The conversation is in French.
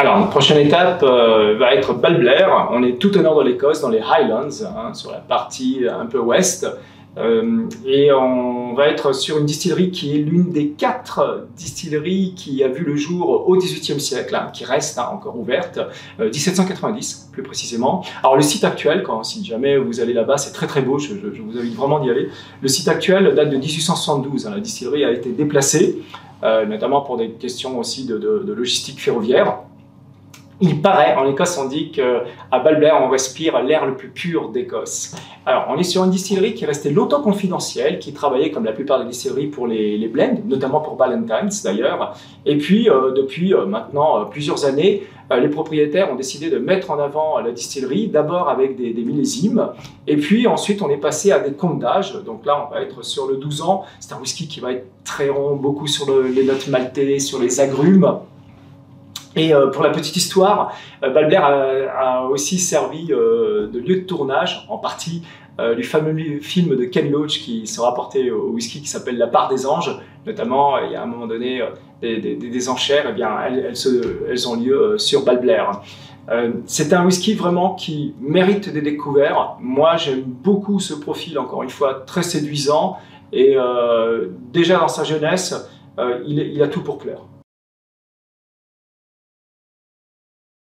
Alors, notre prochaine étape va être Balblair. On est tout au nord de l'Écosse, dans les Highlands, hein, sur la partie un peu ouest. Et on va être sur une distillerie qui est l'une des 4 distilleries qui a vu le jour au XVIIIe siècle, hein, qui reste encore ouverte, 1790 plus précisément. Alors le site actuel, si jamais vous allez là-bas, c'est très très beau, je vous invite vraiment d'y aller. Le site actuel date de 1872, hein, la distillerie a été déplacée, notamment pour des questions aussi de logistique ferroviaire. Il paraît, en Écosse, on dit qu'à Balblair, on respire l'air le plus pur d'Écosse. Alors, on est sur une distillerie qui est restée longtemps confidentielle, qui travaillait comme la plupart des distilleries pour les blends, notamment pour Ballantine's d'ailleurs. Et puis, depuis maintenant plusieurs années, les propriétaires ont décidé de mettre en avant la distillerie, d'abord avec des millésimes, et puis ensuite on est passé à des comptes d'âge. Donc là, on va être sur le 12 ans. C'est un whisky qui va être très rond, beaucoup sur les notes maltées, sur les agrumes. Et pour la petite histoire, Balblair a aussi servi de lieu de tournage, en partie du fameux film de Ken Loach qui se rapportait au whisky qui s'appelle La Part des Anges. Notamment, il y a à un moment donné des enchères, eh bien, elles ont lieu sur Balblair. C'est un whisky vraiment qui mérite des découvertes. Moi, j'aime beaucoup ce profil, encore une fois, très séduisant. Et déjà dans sa jeunesse, il a tout pour plaire.